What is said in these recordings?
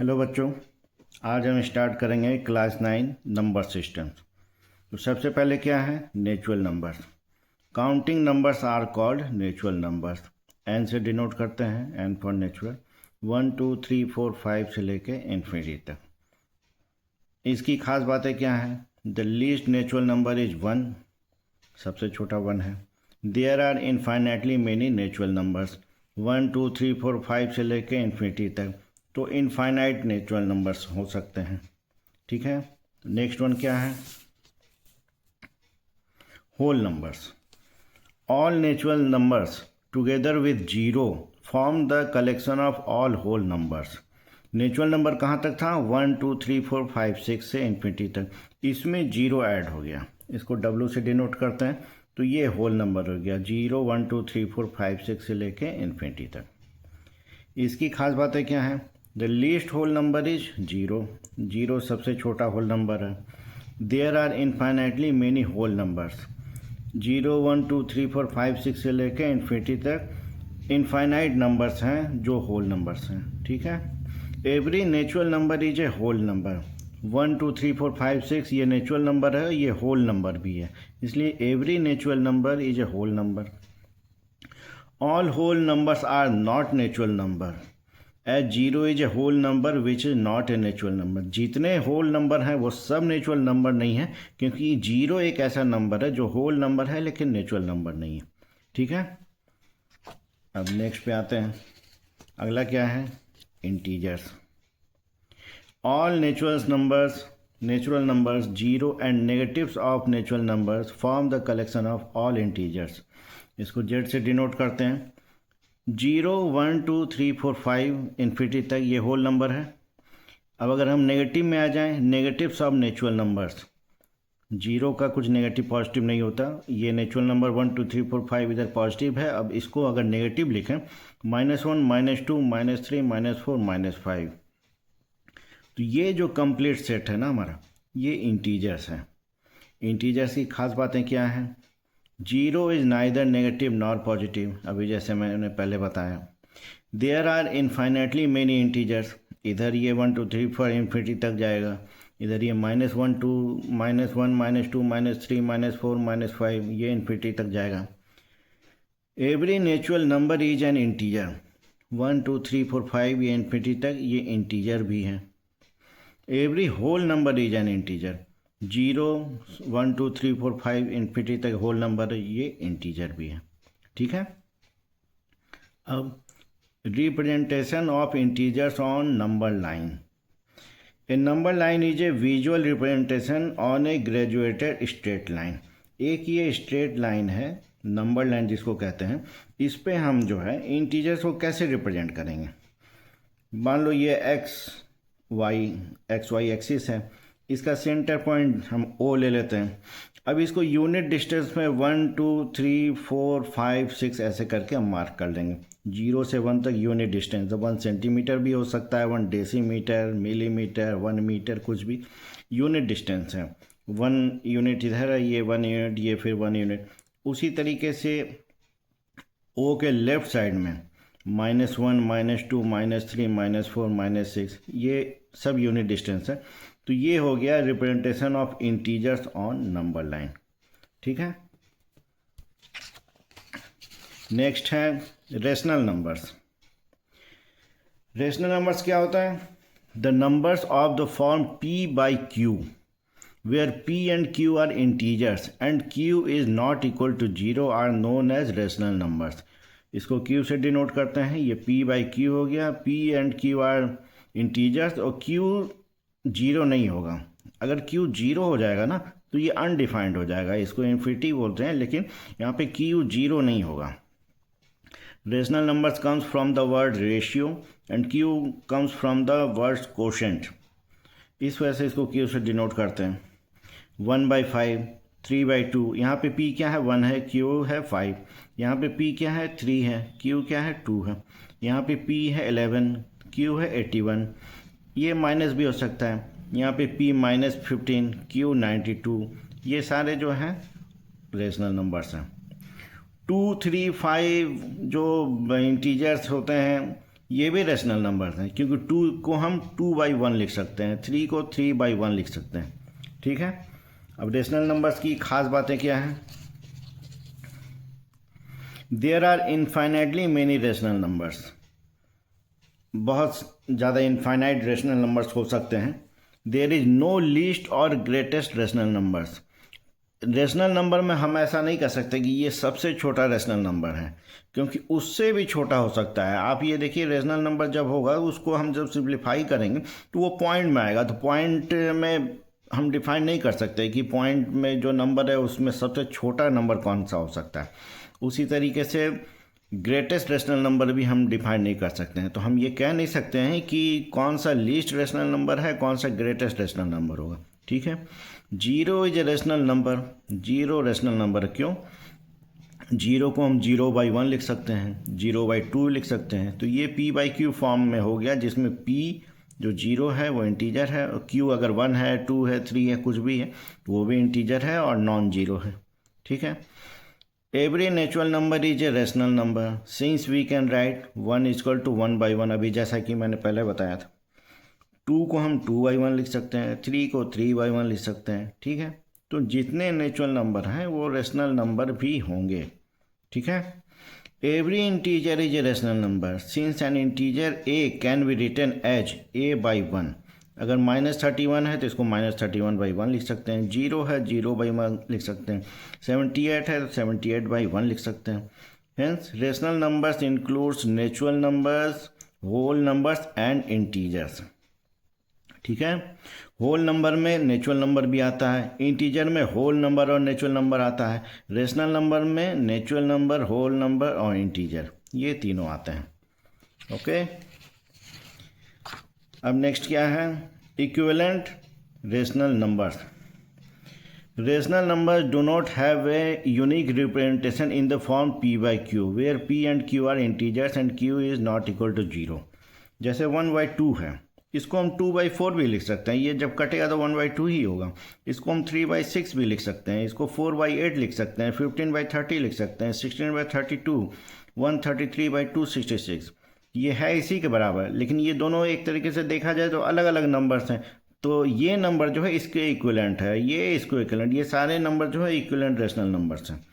Hello बच्चों, आज हम स्टार्ट करेंगे क्लास 9 नंबर सिस्टम्स। तो सबसे पहले क्या है, natural numbers. Counting numbers are called natural numbers. N से डिनोट करते हैं, एन फॉर नेचुरल। 1 2 3 4 5 से लेके इन्फिनिटी तक। इसकी खास बातें क्या हैं? The least natural number is 1, सबसे छोटा 1 है। There are infinitely many natural numbers, 1 2 3 4 5 से लेके इन्फिनिटी तक। तो इनफाइनाइट नेचुरल नंबर्स हो सकते हैं, ठीक है। नेक्स्ट वन क्या है, whole numbers. All natural numbers together with zero form the collection of all whole numbers. Natural number कहाँ तक था? 1 2 3 4 5 6 से इन्फिनिटी तक। इसमें जीरो ऐड हो गया, इसको डब्ल्यू से डिनोट करते हैं। तो ये होल नंबर हो गया, 0 1 2 3 4 5 6 से लेके इन्फिनिटी तक। इसकी खास बातें क्या हैं? The least whole number is zero, zero सबसे छोटा होल नंबर है। There are infinitely many whole numbers, 0 1 2 3 4 5 6 से लेकर इन्फिनिटी तक इनफाइनाइट नंबर्स हैं जो होल नंबर्स हैं, ठीक है। Every natural number is a whole number. 1 2 3 4 5 6 ये नेचुरल नंबर है, ये होल नंबर भी है, इसलिए every natural number is a whole number. All whole numbers are not natural number, as zero is a whole number which is not a natural number. जितने whole number हैं वो सब natural number नहीं है, क्योंकि जीरो एक ऐसा number है जो होल नंबर है लेकिन नेचुरल नंबर नहीं है, ठीक है। अब नेक्स्ट पे आते हैं, अगला क्या है, integers. All natural numbers zero and negatives of natural numbers form the collection of all integers. इसको जेड से डिनोट करते हैं। 0 1 2 3 4 5 इन्फिनिटी तक ये होल नंबर है। अब अगर हम नेगेटिव में आ जाएं, negatives of natural numbers, zero का कुछ नेगेटिव पॉजिटिव नहीं होता। ये नेचुरल नंबर 1 2 3 4 5 इधर पॉजिटिव है। अब इसको अगर नेगेटिव लिखें, -1 -2 -3 -4 -5, तो ये जो कंप्लीट सेट है ना हमारा, ये इंटीजर्स हैं। इंटीजर्स की खास बातें क्या हैं? Zero is neither negative nor positive, अभी जैसे मैंने पहले बताया। There are infinitely many integers, इधर ये 1 2 3 4 इन्फिनिटी तक जाएगा, इधर ये -1 2 -1 -2 -3 -4 -5 ये इन्फिनिटी तक जाएगा। Every natural number is an integer, 1 2 3 4 5 ये इन्फिनिटी तक ये इंटीजर भी है। Every whole number is an integer, 0 1 2 3 4 5 infinity तक होल नंबर है, ये इंटीजर भी है, ठीक है। अब representation of integers on number line. A number line is a visual representation on a graduated straight line. एक ये स्ट्रेट लाइन है, नंबर लाइन जिसको कहते हैं, इस पे हम जो है इंटीजर्स को कैसे रिप्रेजेंट करेंगे। मान लो ये एक्स वाई एक्सिस है, इसका सेंटर पॉइंट हम ओ ले लेते हैं। अब इसको यूनिट डिस्टेंस में 1 2 3 4 5 6 ऐसे करके हम मार्क कर लेंगे। 0 से 1 तक यूनिट डिस्टेंस, तो 1 सेंटीमीटर भी हो सकता है, 1 डेसीमीटर, मिलीमीटर, 1 मीटर, कुछ भी यूनिट डिस्टेंस है। 1 यूनिट इधर है, ये 1 यूनिट, ये फिर 1 यूनिट। उसी तरीके से ओ के लेफ्ट साइड में -1 -2 -3 -4 -6 ये सब यूनिट डिस्टेंस है। तो ये हो गया representation of integers on number line, ठीक है। नेक्स्ट है रेशनल नंबर्स। रेशनल नंबर्स क्या होता है? The numbers of the form p by q where p and q are integers and q is not equal to 0 are known as rational numbers। इसको q से denote करते हैं, ये p by q हो गया। p and q are integers और q zero नहीं होगा। अगर q जीरो हो जाएगा ना तो ये अनडिफाइंड हो जाएगा, इसको इन्फिनिटी बोलते हैं, लेकिन यहाँ पे q जीरो नहीं होगा। Rational numbers comes from the word ratio and q comes from the word quotient. इस वजह से इसको q से डिनोट करते हैं। 1/5, 3/2, यहाँ पे p क्या है? 1 है, q है 5, यहाँ पे p क्या है? 3 है, q क्या है? 2 है, यहाँ पे p है 11, q है 81, ये माइनस भी हो सकता है, यहाँ पे p -15, q 92, ये सारे जो हैं रेशनल नंबर्स हैं। 2 3 5 जो इंटीजर्स होते हैं ये भी रेशनल नंबर हैं, क्योंकि 2 को हम 2/1 लिख सकते हैं, 3 को 3/1 लिख सकते हैं। ठीक है, अब रेशनल नंबर्स की खास बातें क्या हैं? There are infinitely many rational numbers, बहुत ज़्यादा इनफाइनाइट रेशनल नंबर्स हो सकते हैं। देयर इज़ नो लीस्ट और greatest rational numbers. Rational number में हम ऐसा नहीं कह सकते कि ये सबसे छोटा रेशनल नंबर है, क्योंकि उससे भी छोटा हो सकता है। आप ये देखिए, रेशनल नंबर जब होगा उसको हम जब सिंप्लीफाई करेंगे तो वो पॉइंट में आएगा, तो पॉइंट में हम डिफाइन नहीं कर सकते कि पॉइंट में जो नंबर है उसमें सबसे छोटा नंबर कौन सा हो सकता है। उसी तरीके से ग्रेटेस्ट रेशनल नंबर भी हम डिफाइन नहीं कर सकते हैं। तो हम ये कह नहीं सकते हैं कि कौन सा लीस्ट रेशनल नंबर है, कौन सा ग्रेटेस्ट रेशनल नंबर होगा। ठीक है, zero is a rational number. Zero rational number क्यों? जीरो को हम 0/1 लिख सकते हैं, 0/2 लिख सकते हैं। तो ये p/q फॉर्म में हो गया, जिसमें p जो जीरो है वो इंटीजर है, और q अगर 1 है, 2 है, 3 है, कुछ भी है तो वो भी इंटीजर है और नॉन जीरो है। ठीक है, every natural number is a rational number since we can write 1 = 1/1। अभी जैसा कि मैंने पहले बताया था, 2 को हम 2/1 लिख सकते हैं, 3 को 3/1 लिख सकते हैं। ठीक है, तो जितने नेचुरल नंबर हैं वो रेशनल नंबर भी होंगे। ठीक है, every integer is a rational number since an integer a can be written as a/1। अगर -31 है तो इसको -31/1 लिख सकते हैं, 0 है 0/1 लिख सकते हैं, 78 है तो 78/1 लिख सकते हैं। Hence rational numbers includes natural numbers, whole numbers and integers. ठीक है, होल नंबर में नेचुरल नंबर भी आता है, इंटीजर में होल नंबर और नेचुरल नंबर आता है, रेशनल नंबर में नेचुरल नंबर, होल नंबर और इंटीजर, ये तीनों आते हैं। ओके, अब नेक्स्ट क्या है? Equivalent rational numbers. Rational numbers do not have a unique representation in the form p/q where p and q are integers and q is not equal to 0। जैसे 1/2 है, इसको हम 2/4 भी लिख सकते हैं, ये जब कटेगा तो 1/2 ही होगा। इसको हम 3/6 भी लिख सकते हैं, इसको 4/8 लिख सकते हैं, 15/30 लिख सकते हैं, 16/32, 133/266। ये है इसी के बराबर, लेकिन ये दोनों एक तरीके से देखा जाए तो अलग अलग नंबर्स हैं। तो ये नंबर जो है इसके इक्विवेलेंट है, ये इसको इक्विवेलेंट, ये सारे नंबर जो है इक्विवेलेंट रेशनल नंबर्स हैं।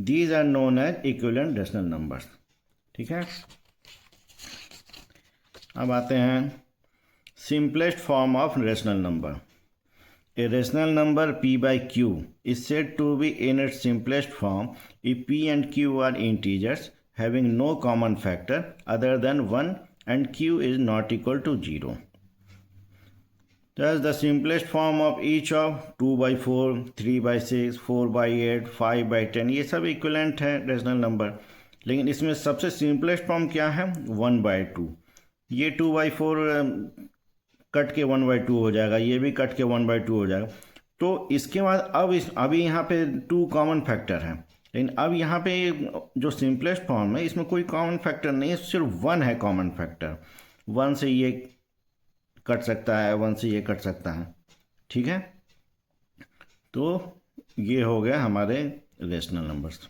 These are known as equivalent rational numbers. ठीक है, अब आते हैं simplest form of rational number. A rational number p/q is said to be in its simplest form if p and q are integers having no common factor other than 1 and q is not equal to 0. Thus the simplest form of each of 2/4, 3/6, 4/8, 5/10 ये सब equivalent है rational number. लेकिन इसमें सबसे simplest form क्या है? 1/2। ये 2/4 cut के 1/2 हो जाएगा, ये भी कट के 1/2 हो जाएगा। तो इसके बाद अभी यहाँ पे 2 कॉमन फैक्टर हैं, लेकिन अब यहाँ पे जो सिंपलेस्ट फॉर्म है इसमें कोई कॉमन फैक्टर नहीं है, सिर्फ 1 है कॉमन फैक्टर। 1 से ये कट सकता है, 1 से ये कट सकता है। ठीक है, तो ये हो गया हमारे रेशनल नंबर्स।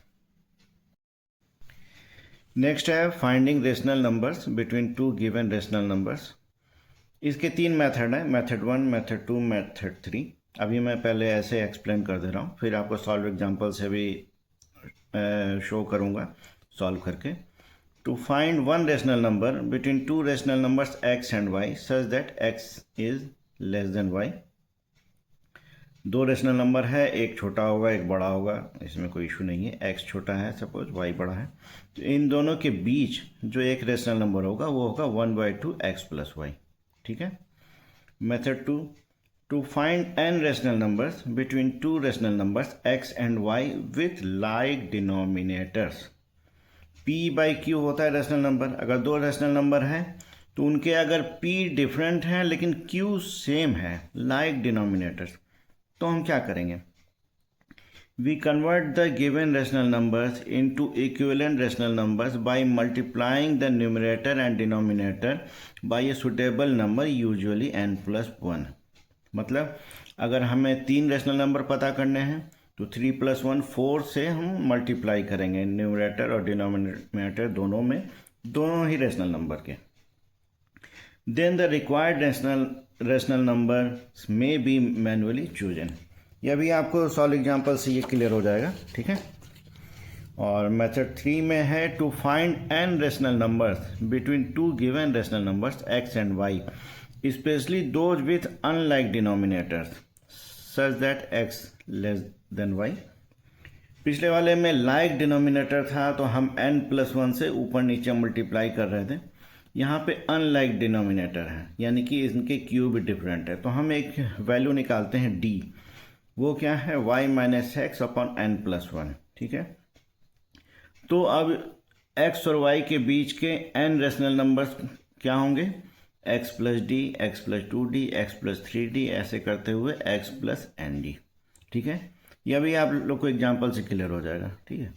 नेक्स्ट है finding rational numbers between 2 given rational numbers. इसके 3 मेथड हैं, मेथड 1, मेथड 2, मेथड 3। अभी मैं पहले ऐसे एक्सप्लेन कर दे रहा हूँ, फिर आपको सॉल्व एग्जांपल से भी शो करूँगा सॉल्व करके। To find one rational number between 2 rational numbers x and y such that x is less than y। 2 rational number है, एक छोटा होगा एक बड़ा होगा, इसमें कोई इशू नहीं है। x छोटा है सपोज, y बड़ा है, तो इन दोनों के बीच जो एक रेशनल नंबर होगा वो होगा 1/2 x + y। ठीक है, method 2, to find n rational numbers between 2 rational numbers x and y with like denominators. p/q होता है रेशनल नंबर। अगर 2 रेशनल नंबर हैं तो उनके अगर p डिफरेंट हैं लेकिन q सेम है, लाइक डिनोमिनेटर्स, तो हम क्या करेंगे? We convert the given rational numbers into equivalent rational numbers by multiplying the numerator and denominator by a suitable number, usually n + 1। मतलब अगर हमें 3 रेशनल नंबर पता करने हैं तो 3 + 1 4 से हम मल्टीप्लाई करेंगे न्यूमरेटर और डिनोमिनेटर दोनों में, दोनों ही रेशनल नंबर के। Then the required rational number may be manually chosen. यह भी आपको सॉल्व एग्जाम्पल से ये क्लियर हो जाएगा, ठीक है। और मेथड 3 में है to find n rational numbers between two given rational numbers x and y, especially those with unlike denominators such that x less than y. पिछले वाले में लाइक डिनोमिनेटर था तो हम n+1 से ऊपर नीचे मल्टीप्लाई कर रहे थे। यहाँ पे अनलाइक डिनोमिनेटर है, यानी कि इनके क्यूब डिफरेंट है, तो हम एक वैल्यू निकालते हैं d। वो क्या है y - x अपॉन n+1, ठीक है। तो अब x और y के बीच के n रेशनल नंबर्स क्या होंगे, x + d, x + 2d, x + 3d, ऐसे करते हुए x + nd, ठीक है। यह भी आप लोग को एग्जाम्पल से क्लियर हो जाएगा, ठीक है।